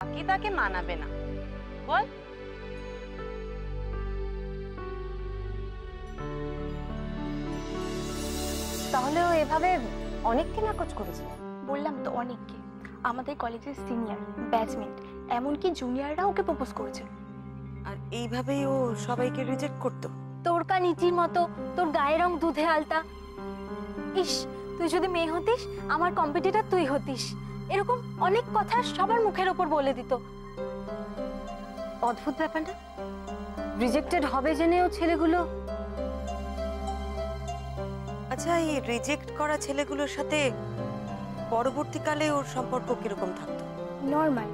বাকি তাকে মানাবে না। বল। তাহলে ও এভাবে অনেককে নাকচ করেছে? বললাম তো অনেককে, আমাদের কলেজের সিনিয়র, ব্যাচমেট, এমনকি জুনিয়ররা ওকে প্রপোজ করেছে। আর এইভাবেই ও সবাইকে রিজেক্ট করতো। তোর কা নিচির মতো, তোর গায়ের রং দুধে আলতা। ইস, তুই যদি মেয়ে হতিস, আমার কম্পিটিটর তুই হতিস, এরকম অনেক কথা সবার মুখের ওপর বলে দিত। অদ্ভুত ব্যাপার না? রিজেক্টেড হবে জেনেও ছেলেগুলো। আচ্ছা, এই রিজেক্ট করা ছেলেগুলোর সাথে পরবর্তীকালে ওর সম্পর্ক কিরকম থাকতো? নর্মাল।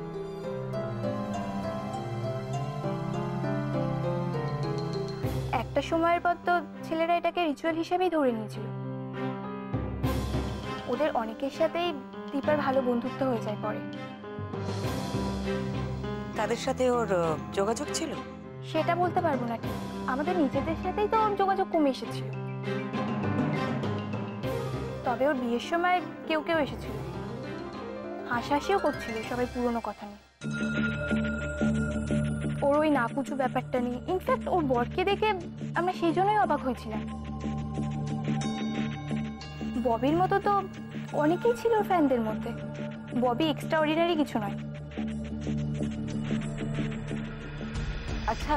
একটা সময়ের পর তো ছেলেরা এটাকে রিচুয়াল হিসেবেই ধরে নিয়েছিল। ওদের অনেকের সাথেই দীপার ভালো বন্ধুত্ব হয়ে যায় পরে। তাদের সাথে ওর যোগাযোগ ছিল? সেটা বলতে পারবো না ঠিক, আমাদের নিজেদের সাথেই তো ওর যোগাযোগ কমে এসেছিল। তবে ওর বিয়ের সময় কেউ কেউ এসেছিল, হাসাহাসিও করছিল সবাই পুরনো কথা নিয়ে, ওর ওই নাকুচু ব্যাপারটা নিয়ে। ইনফ্যাক্ট ওর বরকে দেখে আমরা সেই জন্যই অবাক হয়েছিলাম। ববির মতো তো অনেকেই ছিল ওর ফ্যানদের মধ্যে, ববি এক্সট্রা অর্ডিনারি কিছু নয়। আচ্ছা,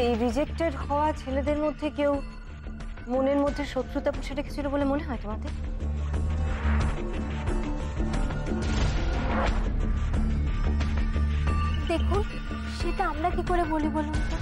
এই রিজেক্টেড হওয়া ছেলেদের মধ্যে কেউ মনের মধ্যে শত্রুতা পুষে রেখেছিল বলে মনে হয় তোমাদের? দেখুন, সেটা আমরা কি করে বলি বলুন তো?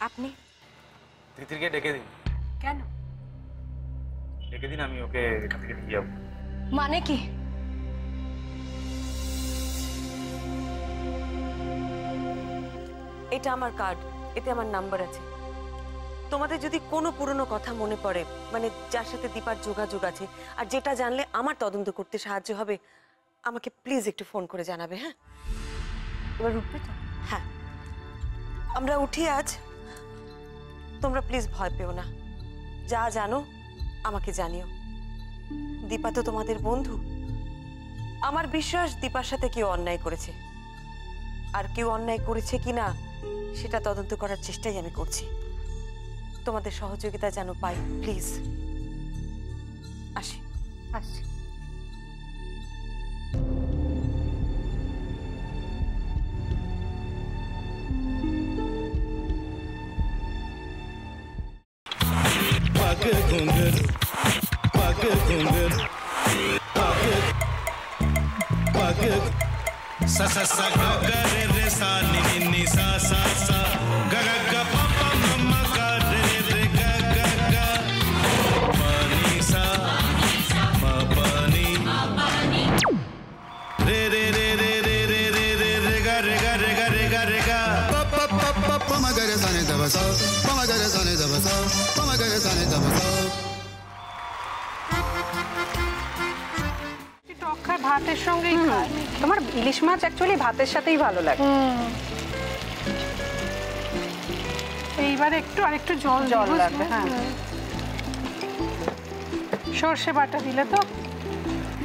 আপনি তিতিরকে ডেকে দিন। কেন? ডেকে দিন, আমি ওকে এখান থেকে নিয়ে যাবো। মানে কি? এটা আমার কার্ড, এতে আমার নাম্বার আছে। তোমাদের যদি কোনো পুরনো কথা মনে পড়ে, মানে যার সাথে দীপার যোগাযোগ আছে, আর যেটা জানলে আমার তদন্ত করতে সাহায্য হবে, আমাকে প্লিজ একটু ফোন করে জানাবে। হ্যাঁ, এবার উঠবে তো? হ্যাঁ, আমরা উঠি আজ। তোমরা প্লিজ ভয় পেও না, যা জানো আমাকে জানিও। দীপা তো তোমাদের বন্ধু। আমার বিশ্বাস দীপার সাথে কেউ অন্যায় করেছে, আর কেউ অন্যায় করেছে কিনা সেটা তদন্ত করার চেষ্টাই আমি করছি। তোমাদের সহযোগিতা যেন পাই, প্লিজ। আসি। আসছি। पग घुंघर पग घुंघर पग पग सा सा सा ग ग रे रे सा नि नि नि सा सा सा ग ग ग प प म म ग रे रे ग ग ग प नि सा म प नि रे रे रे रे रे रे रे रे रे ग रे ग रे ग रे ग रे ग प प प प प म ग रे सा नि द ब सा प म ग रे सा नि द ब सा प म ग रे सा नि द ब सा। ভাতের সঙ্গেই খায়। তোমার ইলিশ মাছ অ্যাকচুয়ালি ভাতের সাথেই ভালো লাগে। এইবার একটু আরেকটু জল লাগবে। হ্যাঁ, সর্ষে বাটা দিলে তো।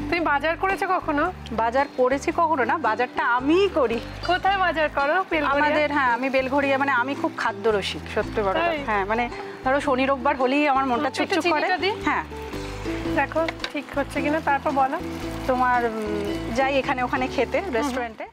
তুমি বাজার করেছো কখনো? বাজার করেছি কখনো না, বাজারটা আমিই করি। কোথায় বাজার করো? আমাদের, হ্যাঁ, আমি বেলঘড়িয়া, মানে আমি খুব খাদ্য রসিক, সত্যি বড়। হ্যাঁ, মানে ধরো শনি রোববার হলেই আমার মনটা চুপচুপ করে। হ্যাঁ, দেখো ঠিক হচ্ছে কিনা, তারপর বলো। তোমার যাই এখানে ওখানে খেতে, রেস্টুরেন্টে।